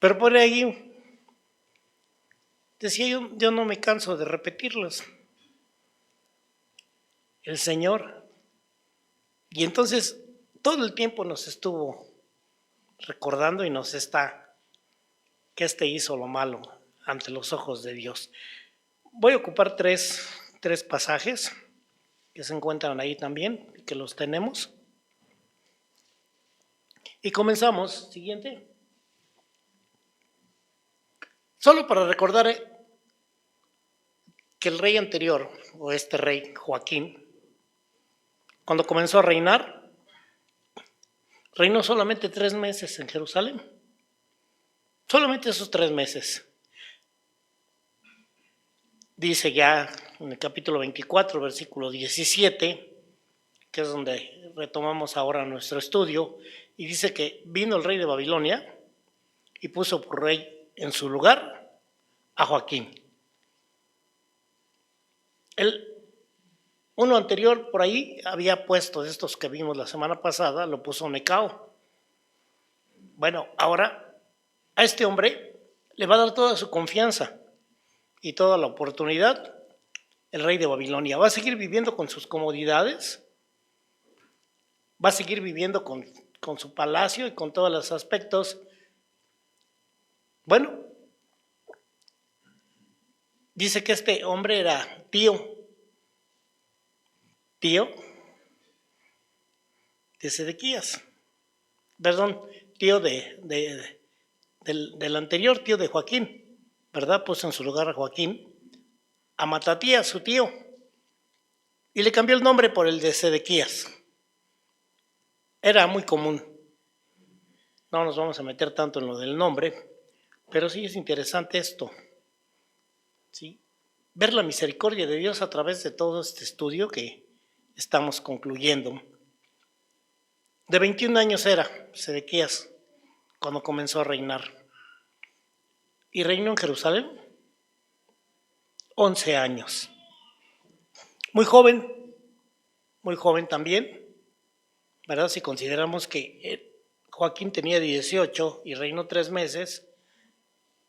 Pero por ahí, decía yo no me canso de repetirlos. El Señor. Y entonces todo el tiempo nos estuvo recordando y nos está que hizo lo malo ante los ojos de Dios. Voy a ocupar tres pasajes que se encuentran ahí también, que los tenemos. Y comenzamos, siguiente. Solo para recordar que el rey anterior, o este rey Joaquín, cuando comenzó a reinar, reinó solamente 3 meses en Jerusalén. Solamente esos 3 meses. Dice ya en el capítulo 24, versículo 17, que es donde retomamos ahora nuestro estudio, y dice que vino el rey de Babilonia y puso por rey en su lugar a Joaquín. Uno anterior por ahí había puesto, de estos que vimos la semana pasada, lo puso Necao. Bueno, ahora a este hombre le va a dar toda su confianza y toda la oportunidad el rey de Babilonia. Va a seguir viviendo con sus comodidades, va a seguir viviendo con su palacio y con todos los aspectos. Bueno, dice que este hombre era tío de Sedequías, perdón, tío del anterior, tío de Joaquín, ¿verdad? Puso en su lugar a Joaquín, a Matatías, su tío, y le cambió el nombre por el de Sedequías. Era muy común. No nos vamos a meter tanto en lo del nombre, pero sí es interesante esto, ¿sí? Ver la misericordia de Dios a través de todo este estudio que estamos concluyendo. De 21 años era Sedequías cuando comenzó a reinar. Y reinó en Jerusalén 11 años. Muy joven también, ¿verdad? Si consideramos que Joaquín tenía 18 y reinó 3 meses,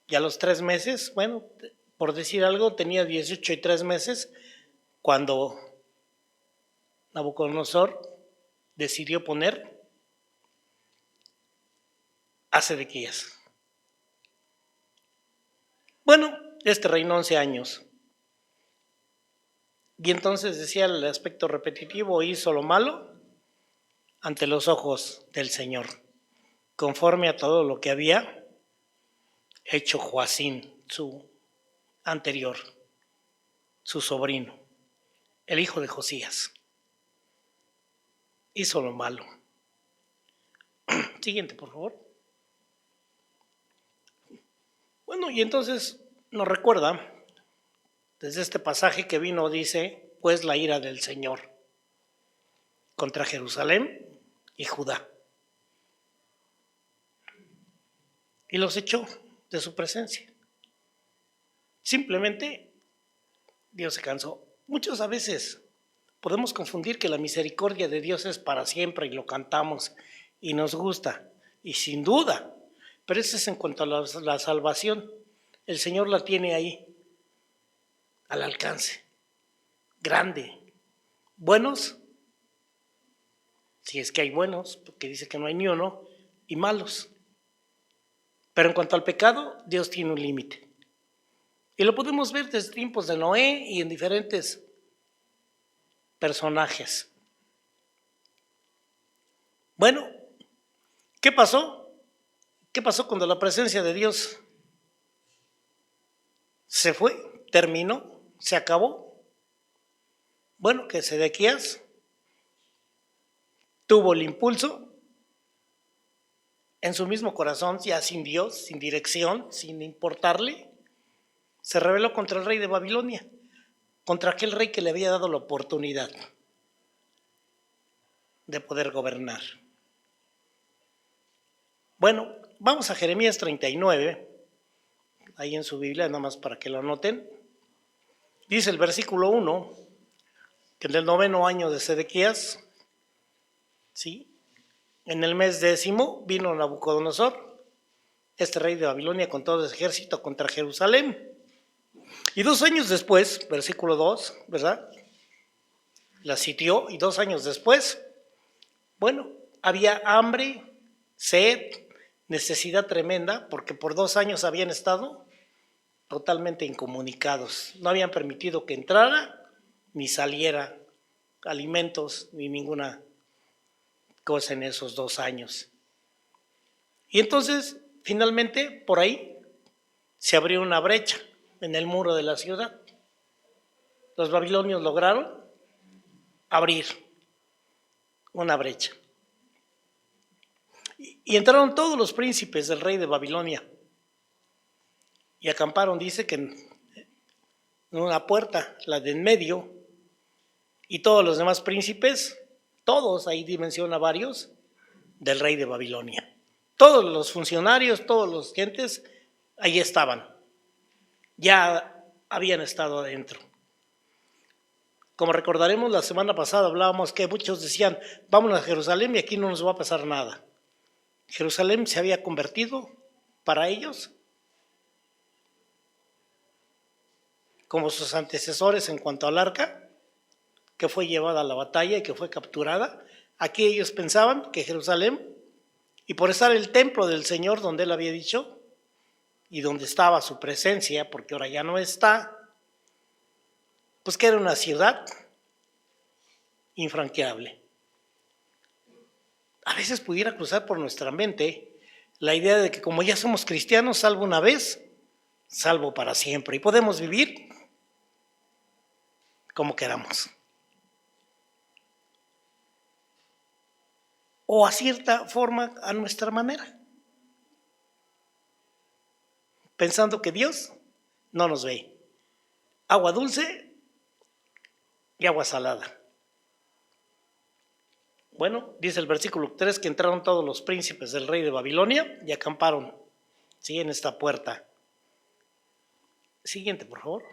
y a los 3 meses, bueno, por decir algo, tenía 18 y 3 meses cuando Nabucodonosor decidió poner a Sedequías. Bueno, este reinó 11 años. Y entonces decía el aspecto repetitivo, hizo lo malo ante los ojos del Señor, conforme a todo lo que había hecho Joacín, su anterior, su sobrino, el hijo de Josías. Hizo lo malo. Siguiente, por favor. Bueno, y entonces nos recuerda, desde este pasaje que vino, dice, pues la ira del Señor contra Jerusalén y Judá. Y los echó de su presencia. Simplemente Dios se cansó. Muchos a veces podemos confundir que la misericordia de Dios es para siempre y lo cantamos y nos gusta, y sin duda, pero eso es en cuanto a la salvación. El Señor la tiene ahí, al alcance, grande. Buenos, si es que hay buenos, porque dice que no hay ni uno, y malos. Pero en cuanto al pecado, Dios tiene un límite. Y lo podemos ver desde tiempos de Noé y en diferentes personajes. Bueno, ¿qué pasó? ¿Qué pasó cuando la presencia de Dios se fue, terminó, se acabó? Bueno, que Sedequías tuvo el impulso en su mismo corazón, ya sin Dios, sin dirección, sin importarle, se rebeló contra el rey de Babilonia, contra aquel rey que le había dado la oportunidad de poder gobernar. Bueno, vamos a Jeremías 39, ahí en su Biblia, nada más para que lo anoten. Dice el versículo 1, que en el 9º año de Sedequías, ¿sí?, en el mes 10 vino Nabucodonosor, este rey de Babilonia con todo su ejército contra Jerusalén. Y 2 años después, versículo 2, ¿verdad? La sitió y 2 años después, bueno, había hambre, sed, necesidad tremenda, porque por 2 años habían estado totalmente incomunicados. No habían permitido que entrara ni saliera alimentos ni ninguna cosa en esos 2 años. Y entonces, finalmente, por ahí se abrió una brecha en el muro de la ciudad. Los babilonios lograron abrir una brecha. Y entraron todos los príncipes del rey de Babilonia y acamparon, dice que en una puerta, la de en medio, y todos los demás príncipes, todos, ahí dimensiona varios, del rey de Babilonia. Todos los funcionarios, todos los gentes, ahí estaban. Ya habían estado adentro. Como recordaremos, la semana pasada hablábamos que muchos decían, vámonos a Jerusalén y aquí no nos va a pasar nada. Jerusalén se había convertido para ellos como sus antecesores en cuanto al arca, que fue llevada a la batalla y que fue capturada. Aquí ellos pensaban que Jerusalén, y por estar el templo del Señor donde él había dicho, y donde estaba su presencia, porque ahora ya no está, pues que era una ciudad infranqueable. A veces pudiera cruzar por nuestra mente la idea de que como ya somos cristianos, salvo una vez, salvo para siempre, y podemos vivir como queramos. O a cierta forma, a nuestra manera, pensando que Dios no nos ve. Agua dulce y agua salada. Bueno, dice el versículo 3 que entraron todos los príncipes del rey de Babilonia y acamparon, ¿sí?, en esta puerta. Siguiente, por favor.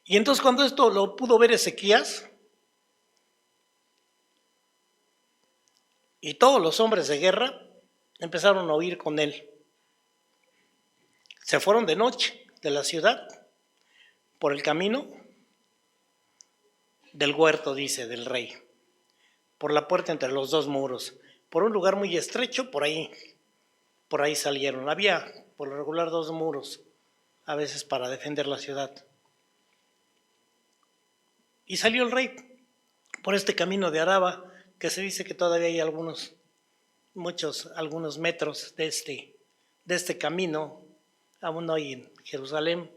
Y entonces cuando esto lo pudo ver Ezequías y todos los hombres de guerra empezaron a huir con él. Se fueron de noche de la ciudad por el camino del huerto, dice, del rey, por la puerta entre los 2 muros, por un lugar muy estrecho, por ahí salieron. Había por lo regular 2 muros, a veces para defender la ciudad. Y salió el rey por este camino de Araba, que se dice que todavía hay algunos metros de este camino, aún hoy en Jerusalén.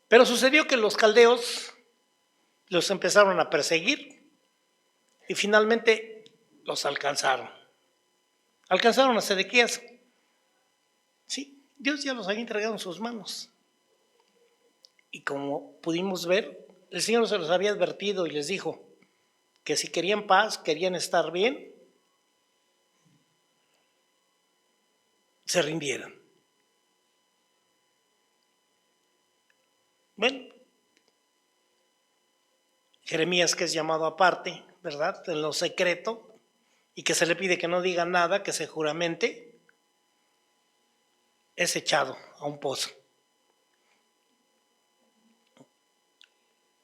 Pero sucedió que los caldeos los empezaron a perseguir y finalmente los alcanzaron. Alcanzaron a Sedequías. Sí, Dios ya los había entregado en sus manos. Y como pudimos ver, el Señor se los había advertido y les dijo que si querían paz, querían estar bien, se rindieran. Bueno, Jeremías, que es llamado aparte, ¿verdad?, en lo secreto, y que se le pide que no diga nada, que se juramente, es echado a un pozo.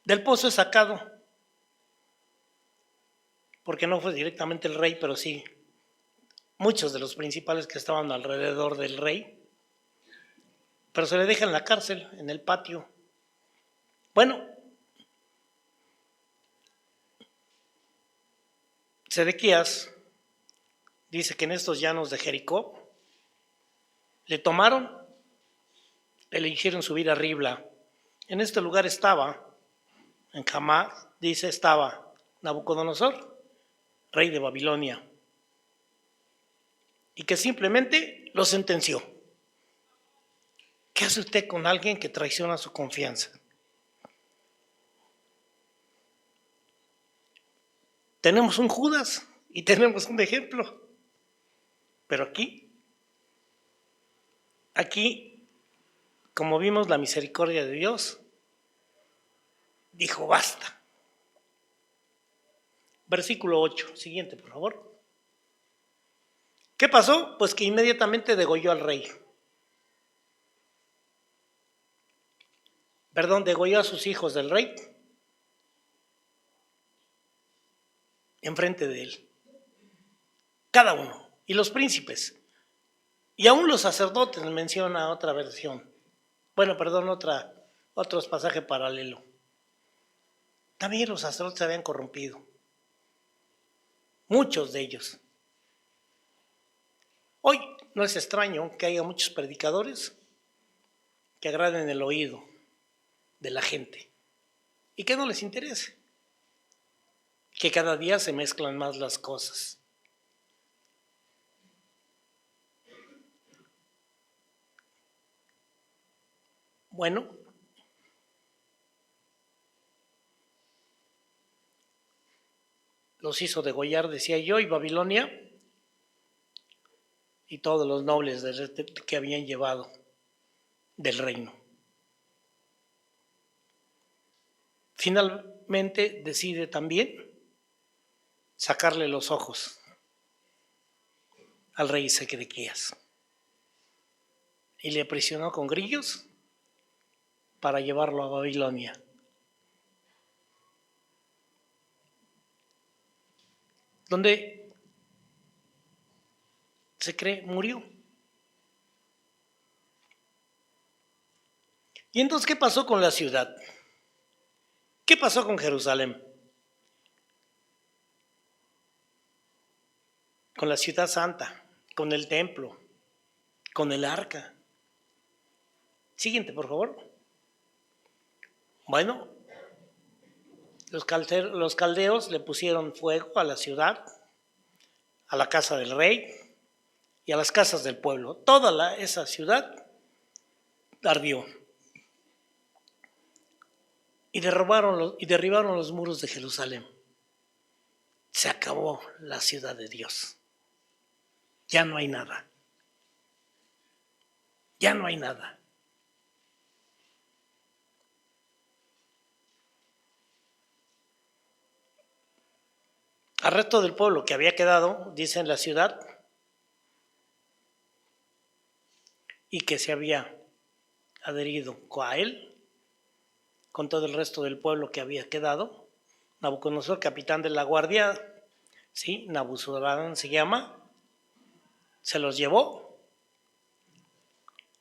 Del pozo es sacado, porque no fue directamente el rey, pero sí muchos de los principales que estaban alrededor del rey, pero se le deja en la cárcel, en el patio. Bueno, Sedequías dice que en estos llanos de Jericó le tomaron, le hicieron subir a Ribla. En este lugar estaba, en Hamá, dice, estaba Nabucodonosor, rey de Babilonia, y que simplemente lo sentenció. ¿Qué hace usted con alguien que traiciona su confianza? Tenemos un Judas y tenemos un ejemplo, pero aquí, como vimos la misericordia de Dios, dijo basta. Versículo 8. Siguiente, por favor. ¿Qué pasó? Pues que inmediatamente degolló al rey. Degolló a sus hijos del rey enfrente de él. Cada uno. Y los príncipes. Y aún los sacerdotes, menciona otra versión. Bueno, perdón, otro pasaje paralelo. También los sacerdotes se habían corrompido. Muchos de ellos. Hoy no es extraño que haya muchos predicadores que agraden el oído de la gente y que no les interese, que cada día se mezclan más las cosas. Bueno, los hizo degollar, decía yo, y Babilonia y todos los nobles que habían llevado del reino. Finalmente decide también sacarle los ojos al rey Sedequías y le aprisionó con grillos para llevarlo a Babilonia. Donde se cree murió. ¿Y entonces qué pasó con la ciudad? ¿Qué pasó con Jerusalén? Con la ciudad santa, con el templo, con el arca. Siguiente, por favor. Bueno, los caldeos le pusieron fuego a la ciudad, a la casa del rey y a las casas del pueblo. Toda esa ciudad ardió. Y derribaron los muros de Jerusalén. Se acabó la ciudad de Dios. Ya no hay nada. Ya no hay nada. Al resto del pueblo que había quedado, dice, en la ciudad, y que se había adherido a él, con todo el resto del pueblo que había quedado, Nabucodonosor, capitán de la guardia, ¿sí? Nabuzoradán se llama, se los llevó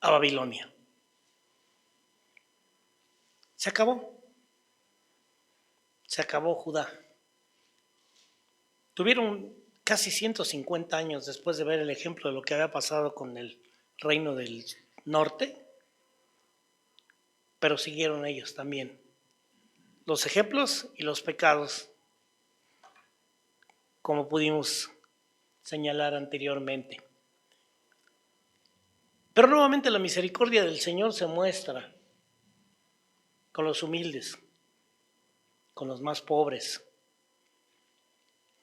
a Babilonia. Se acabó Judá. Tuvieron casi 150 años después de ver el ejemplo de lo que había pasado con el reino del norte, pero siguieron ellos también los ejemplos y los pecados, como pudimos señalar anteriormente. Pero nuevamente la misericordia del Señor se muestra con los humildes, con los más pobres.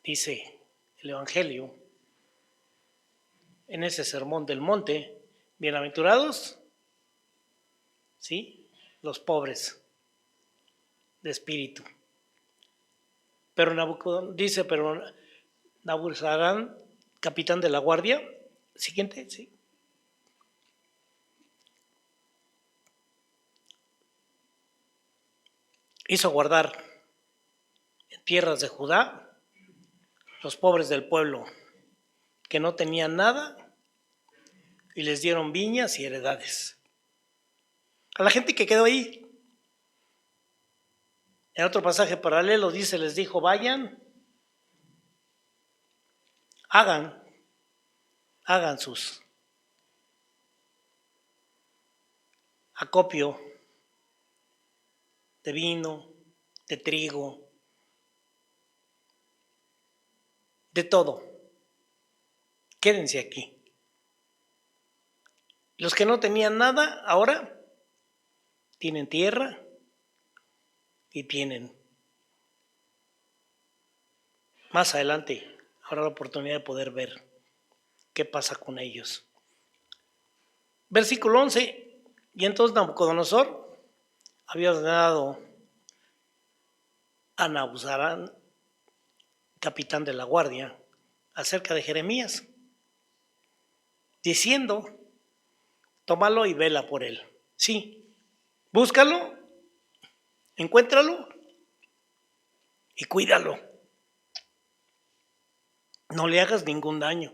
Dice el Evangelio en ese sermón del monte, bienaventurados, ¿sí?, los pobres de espíritu. Pero Nabuzaradán, capitán de la guardia, siguiente, sí. Hizo guardar en tierras de Judá los pobres del pueblo que no tenían nada y les dieron viñas y heredades. A la gente que quedó ahí, en otro pasaje paralelo dice, les dijo, vayan, hagan sus acopio de vino, de trigo, de todo. Quédense aquí. Los que no tenían nada ahora tienen tierra y tienen. Más adelante habrá la oportunidad de poder ver qué pasa con ellos. Versículo 11. Y entonces Nabucodonosor había ordenado a Nabuzaradán capitán de la guardia, acerca de Jeremías, diciendo: tómalo y vela por él. Sí, búscalo, encuéntralo y cuídalo. No le hagas ningún daño,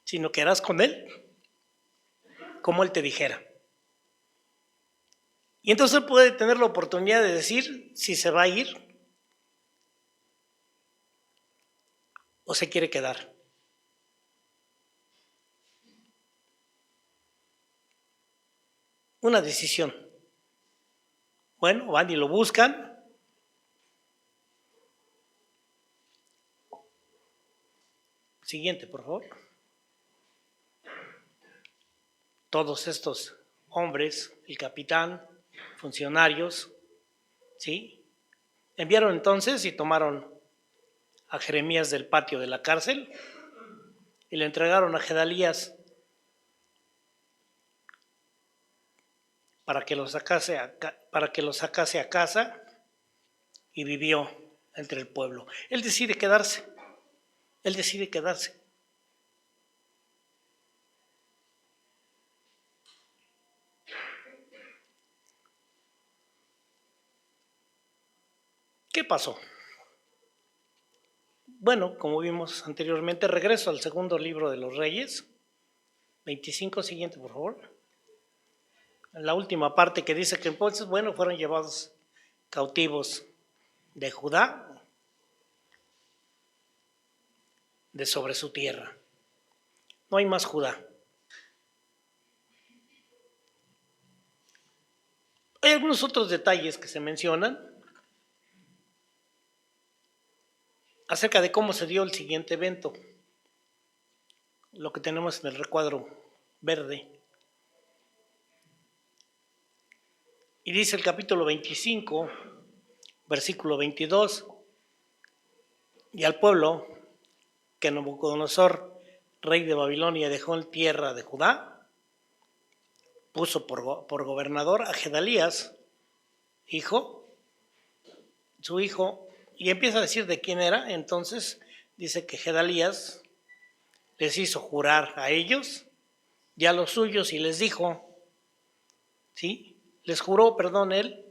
sino que harás con él como él te dijera. Y entonces él puede tener la oportunidad de decir si se va a ir o se quiere quedar. Una decisión. Bueno, van y lo buscan. Siguiente, por favor. Todos estos hombres, el capitán, funcionarios, ¿sí? Enviaron entonces y tomaron a Jeremías del patio de la cárcel y le entregaron a Gedalías para que lo sacase a casa, y vivió entre el pueblo. Él decide quedarse. ¿Qué pasó? Bueno, como vimos anteriormente, regreso al segundo libro de los Reyes, 25, siguiente, por favor. La última parte que dice que entonces, bueno, fueron llevados cautivos de Judá, de sobre su tierra. No hay más Judá. Hay algunos otros detalles que se mencionan acerca de cómo se dio el siguiente evento, lo que tenemos en el recuadro verde. Y dice el capítulo 25, versículo 22, y al pueblo que Nabucodonosor, rey de Babilonia, dejó en tierra de Judá, puso por gobernador a Gedalías, su hijo, y empieza a decir de quién era. Entonces dice que Gedalías les hizo jurar a ellos y a los suyos y les dijo, ¿sí? Les juró, él: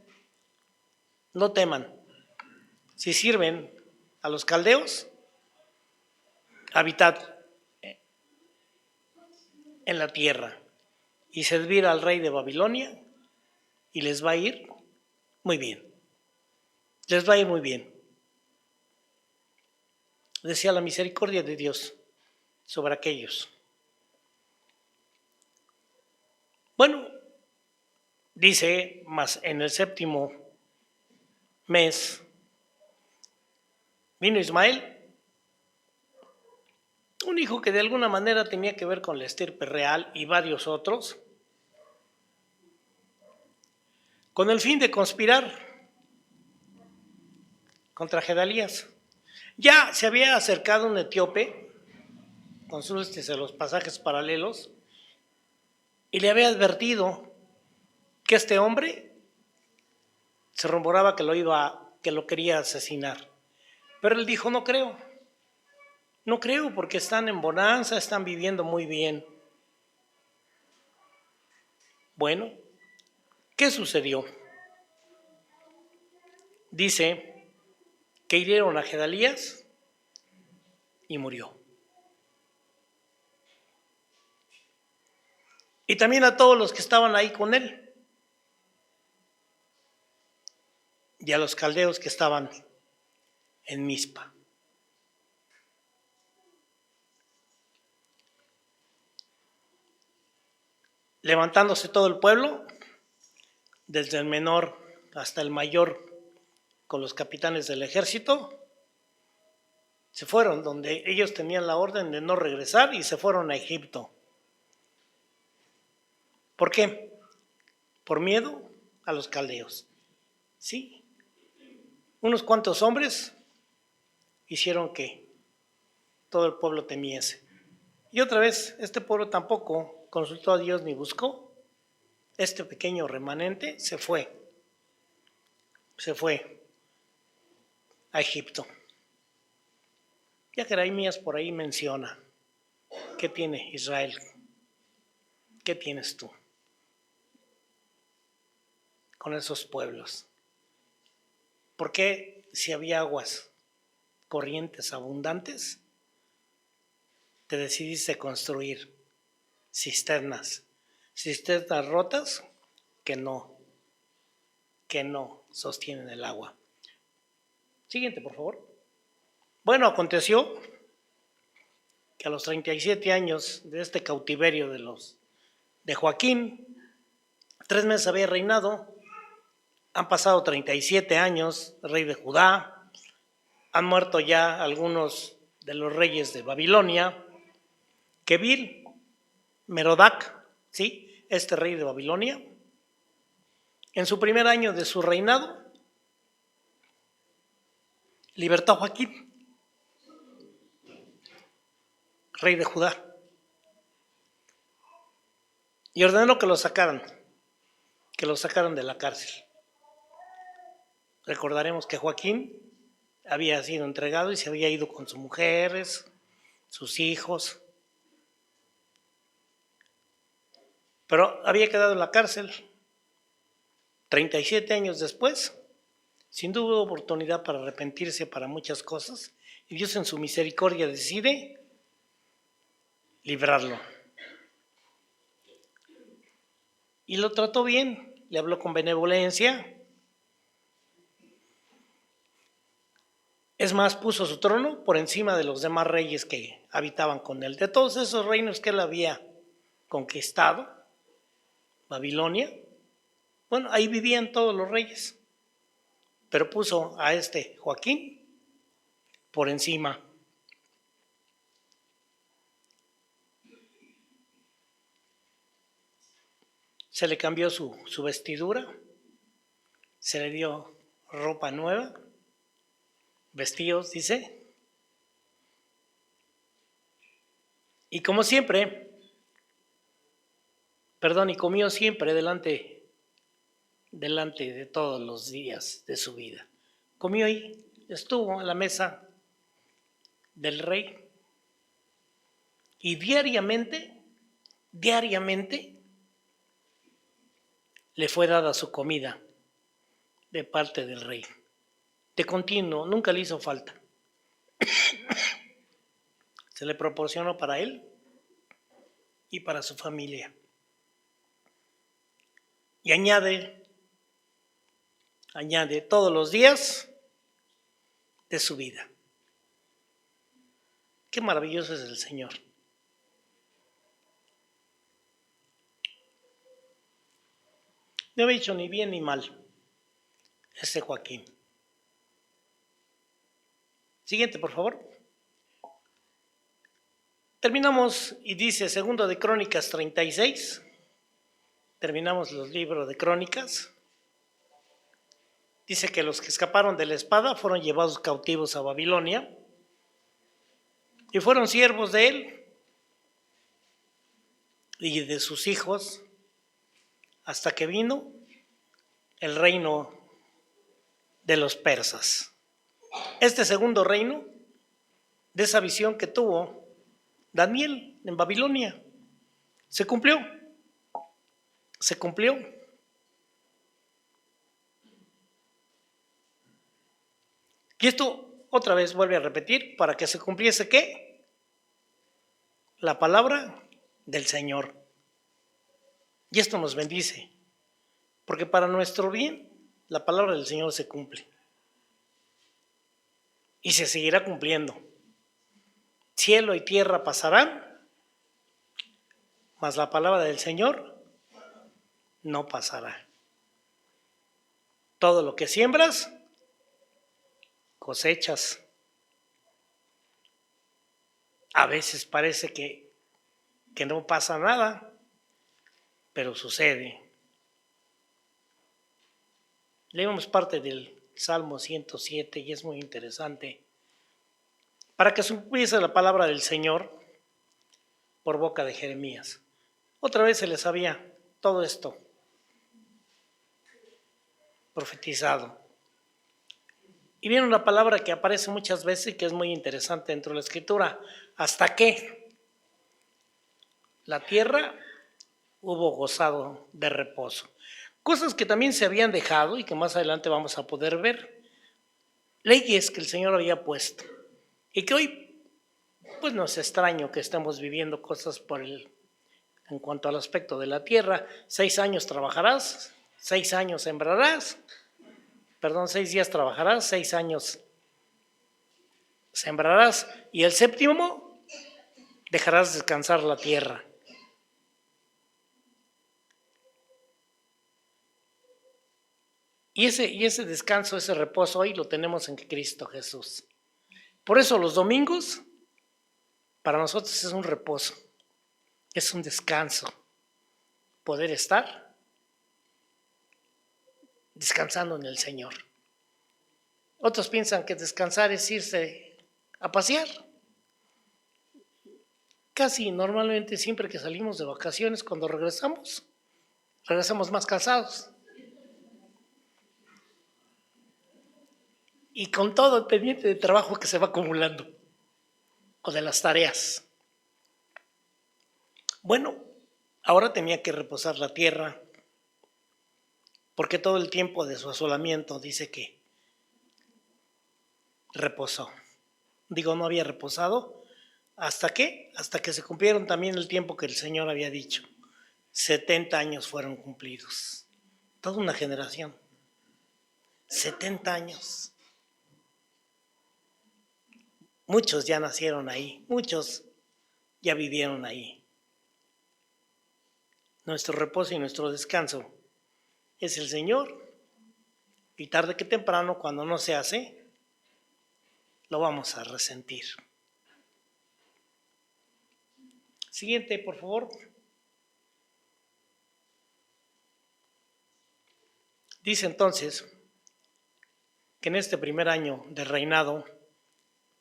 no teman, si sirven a los caldeos, habitad en la tierra y servir al rey de Babilonia y les va a ir muy bien. Les va a ir muy bien. Decía la misericordia de Dios sobre aquellos. Bueno, dice, más en el séptimo mes vino Ismael, un hijo que de alguna manera tenía que ver con la estirpe real, y varios otros, con el fin de conspirar contra Gedalías. Ya se había acercado un etíope, consúltese los pasajes paralelos, y le había advertido que este hombre se rumoraba que lo quería asesinar. Pero él dijo: no creo, porque están en bonanza, están viviendo muy bien. Bueno, ¿qué sucedió? Dice que hirieron a Gedalías y murió. Y también a todos los que estaban ahí con él, y a los caldeos que estaban en Mizpa. Levantándose todo el pueblo, desde el menor hasta el mayor, con los capitanes del ejército, se fueron donde ellos tenían la orden de no regresar, y se fueron a Egipto. ¿Por qué? Por miedo a los caldeos. Sí, unos cuantos hombres hicieron que todo el pueblo temiese. Y otra vez, este pueblo tampoco consultó a Dios ni buscó. Este pequeño remanente se fue a Egipto. Ya Jeremías por ahí menciona, ¿qué tiene Israel? ¿Qué tienes tú con esos pueblos? ¿Por qué si había aguas corrientes abundantes, te decidiste construir cisternas rotas que no sostienen el agua? Siguiente, por favor. Bueno, aconteció que a los 37 años de este cautiverio de Joaquín, 3 meses había reinado. Han pasado 37 años, rey de Judá. Han muerto ya algunos de los reyes de Babilonia. Kevil, Merodac, ¿sí? Este rey de Babilonia, en su primer año de su reinado, libertó a Joaquín, rey de Judá, y ordenó que lo sacaran de la cárcel. Recordaremos que Joaquín había sido entregado y se había ido con sus mujeres, sus hijos, pero había quedado en la cárcel. 37 años después, sin duda hubo oportunidad para arrepentirse para muchas cosas, y Dios en su misericordia decide librarlo. Y lo trató bien, le habló con benevolencia. Es más, puso su trono por encima de los demás reyes que habitaban con él. De todos esos reinos que él había conquistado, Babilonia, bueno, ahí vivían todos los reyes, pero puso a este Joaquín por encima. Se le cambió su vestidura, se le dio ropa nueva, vestidos, dice. Y como siempre, y comió siempre delante de todos los días de su vida. Comió ahí, estuvo a la mesa del rey y diariamente le fue dada su comida de parte del rey. De continuo, nunca le hizo falta. Se le proporcionó para él y para su familia. Y añade todos los días de su vida. Qué maravilloso es el Señor. No había hecho ni bien ni mal este Joaquín. Siguiente, por favor. Terminamos y dice 2 de Crónicas 36. Terminamos los libros de Crónicas. Dice que los que escaparon de la espada fueron llevados cautivos a Babilonia y fueron siervos de él y de sus hijos hasta que vino el reino de los persas. Este segundo reino, de esa visión que tuvo Daniel en Babilonia, se cumplió. Y esto otra vez vuelve a repetir, para que se cumpliese ¿qué? La palabra del Señor. Y esto nos bendice, porque para nuestro bien la palabra del Señor se cumple. Y se seguirá cumpliendo. Cielo y tierra pasarán, mas la palabra del Señor no pasará. Todo lo que siembras, cosechas. A veces parece que no pasa nada, pero sucede. Leemos parte del Salmo 107 y es muy interesante. Para que se cumpliese la palabra del Señor por boca de Jeremías. Otra vez se les había todo esto profetizado. Y viene una palabra que aparece muchas veces y que es muy interesante dentro de la Escritura. ¿Hasta qué? La tierra hubo gozado de reposo. Cosas que también se habían dejado y que más adelante vamos a poder ver. Leyes que el Señor había puesto. Y que hoy, pues no es extraño que estemos viviendo cosas en cuanto al aspecto de la tierra. 6 años trabajarás, 6 años sembrarás, 6 días trabajarás, 6 años sembrarás y el séptimo dejarás descansar la tierra. Y ese descanso, ese reposo hoy lo tenemos en Cristo Jesús. Por eso los domingos para nosotros es un reposo, es un descanso, poder estar descansando en el Señor. Otros piensan que descansar es irse a pasear. Casi normalmente siempre que salimos de vacaciones, cuando regresamos más cansados. Y con todo el pendiente de trabajo que se va acumulando, o de las tareas. Bueno, ahora tenía que reposar la tierra, porque todo el tiempo de su asolamiento dice que reposó. Digo, no había reposado. ¿Hasta qué? Hasta que se cumplieron también el tiempo que el Señor había dicho. 70 años fueron cumplidos. Toda una generación. 70 años. Muchos ya nacieron ahí, muchos ya vivieron ahí. Nuestro reposo y nuestro descanso es el Señor. Y tarde que temprano, cuando no se hace, lo vamos a resentir. Siguiente, por favor. Dice entonces que en este primer año de reinado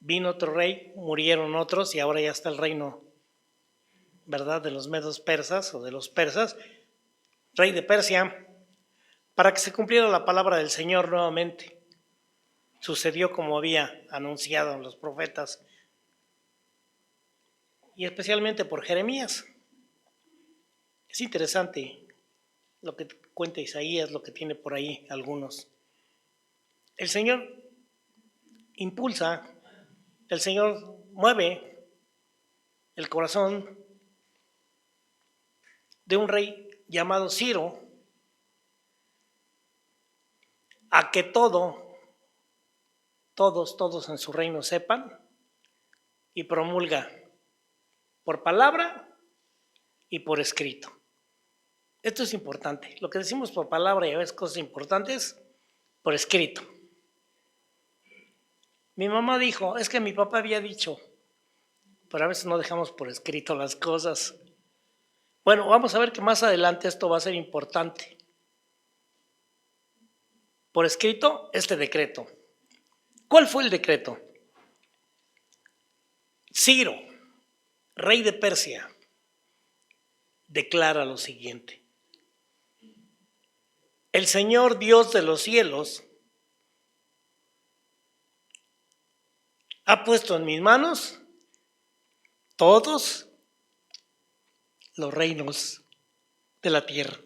vino otro rey, murieron otros y ahora ya está el reino, ¿verdad?, de los medos persas o de los persas, rey de Persia, para que se cumpliera la palabra del Señor nuevamente. Sucedió como había anunciado los profetas y especialmente por Jeremías. Es interesante lo que cuenta Isaías, lo que tiene por ahí algunos. El Señor impulsa, el Señor mueve el corazón de un rey llamado Ciro a que todos en su reino sepan y promulga por palabra y por escrito. Esto es importante. Lo que decimos por palabra y a veces cosas importantes, por escrito. Mi mamá dijo, es que mi papá había dicho, pero a veces no dejamos por escrito las cosas. Bueno, vamos a ver que más adelante esto va a ser importante. Por escrito, este decreto. ¿Cuál fue el decreto? Ciro, rey de Persia, declara lo siguiente. El Señor Dios de los cielos ha puesto en mis manos todos los reinos de la tierra.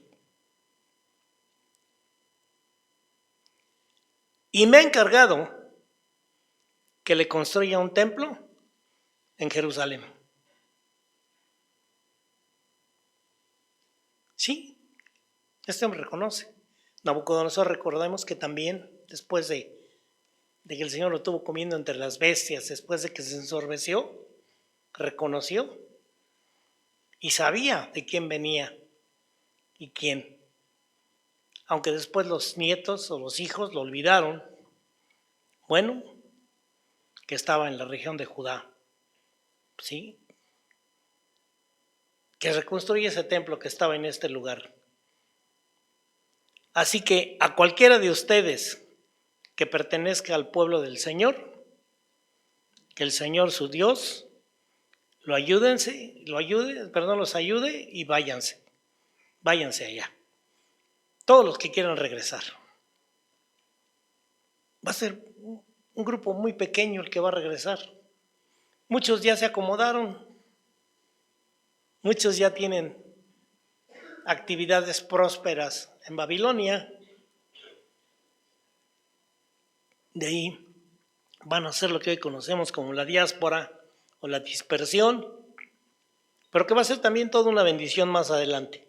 Y me ha encargado que le construya un templo en Jerusalén. Sí, este hombre reconoce. Nabucodonosor, recordemos que también después de que el Señor lo tuvo comiendo entre las bestias, después de que se ensorbeció, reconoció y sabía de quién venía y quién. Aunque después los nietos o los hijos lo olvidaron, bueno, que estaba en la región de Judá, ¿sí? Que reconstruye ese templo que estaba en este lugar. Así que a cualquiera de ustedes que pertenezca al pueblo del Señor, que el Señor su Dios los ayude y váyanse allá. Todos los que quieran regresar. Va a ser un grupo muy pequeño el que va a regresar. Muchos ya se acomodaron, muchos ya tienen actividades prósperas en Babilonia. De ahí van a ser lo que hoy conocemos como la diáspora o la dispersión, pero que va a ser también toda una bendición más adelante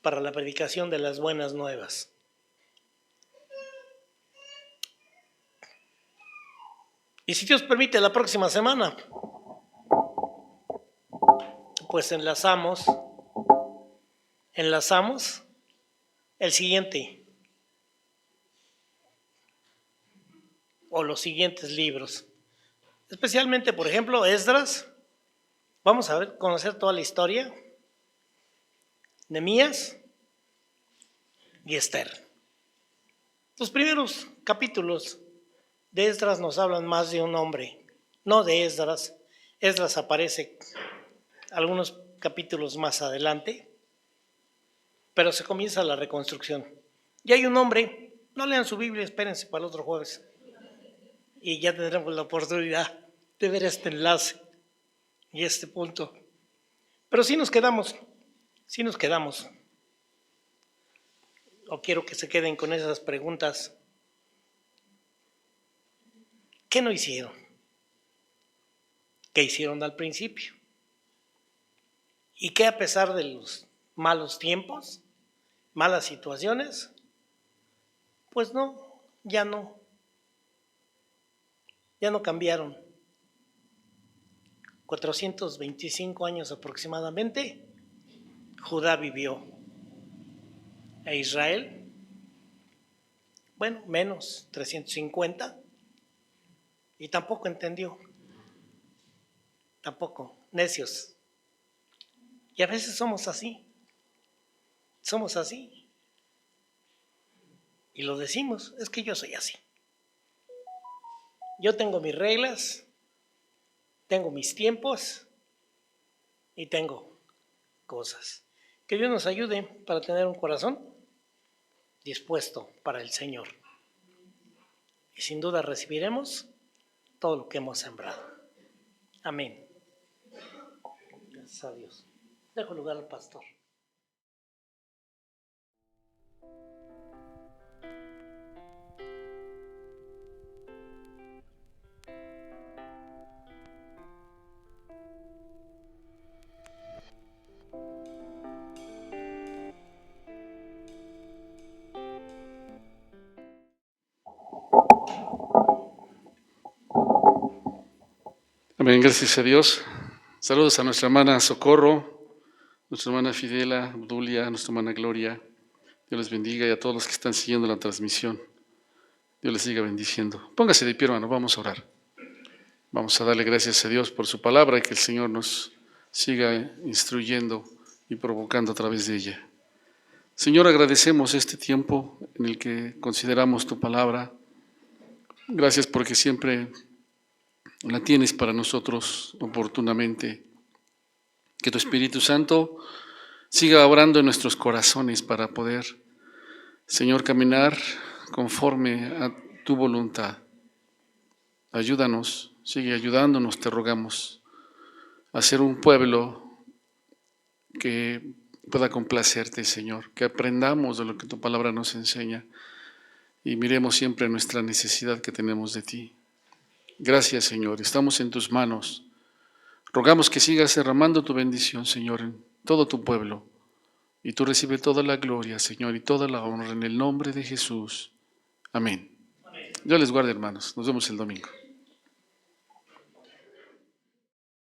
para la predicación de las buenas nuevas. Y si Dios permite, la próxima semana, pues enlazamos el siguiente o los siguientes libros. Especialmente, por ejemplo, Esdras. Vamos a conocer toda la historia. Nehemías y Esther. Los primeros capítulos de Esdras nos hablan más de un hombre, no de Esdras. Esdras aparece algunos capítulos más adelante, pero se comienza la reconstrucción. Y hay un hombre, no lean su Biblia, espérense para el otro jueves, y ya tendremos la oportunidad de ver este enlace y este punto. Pero sí nos quedamos, o quiero que se queden con esas preguntas. ¿Qué no hicieron? ¿Qué hicieron al principio? ¿Y qué a pesar de los malos tiempos, malas situaciones? Pues no, ya no cambiaron. 425 años aproximadamente, Judá vivió. E Israel, bueno, menos 350, y tampoco entendió. Tampoco, necios. Y a veces somos así. Y lo decimos, es que yo soy así. Yo tengo mis reglas, tengo mis tiempos y tengo cosas. Que Dios nos ayude para tener un corazón dispuesto para el Señor. Y sin duda recibiremos todo lo que hemos sembrado. Amén. Gracias a Dios. Dejo lugar al pastor. Amén, gracias a Dios. Saludos a nuestra hermana Socorro, nuestra hermana Fidela, Abdulia, nuestra hermana Gloria. Dios les bendiga y a todos los que están siguiendo la transmisión. Dios les siga bendiciendo. Póngase de pie, hermano, vamos a orar. Vamos a darle gracias a Dios por su palabra y que el Señor nos siga instruyendo y provocando a través de ella. Señor, agradecemos este tiempo en el que consideramos tu palabra. Gracias porque siempre la tienes para nosotros oportunamente. Que tu Espíritu Santo siga obrando en nuestros corazones para poder, Señor, caminar conforme a tu voluntad. Ayúdanos, sigue ayudándonos, te rogamos, a ser un pueblo que pueda complacerte, Señor, que aprendamos de lo que tu palabra nos enseña y miremos siempre nuestra necesidad que tenemos de ti. Gracias, Señor, estamos en tus manos. Rogamos que sigas derramando tu bendición, Señor, en todo tu pueblo. Y tú recibes toda la gloria, Señor, y toda la honra en el nombre de Jesús. Amén. Dios les guarde, hermanos. Nos vemos el domingo.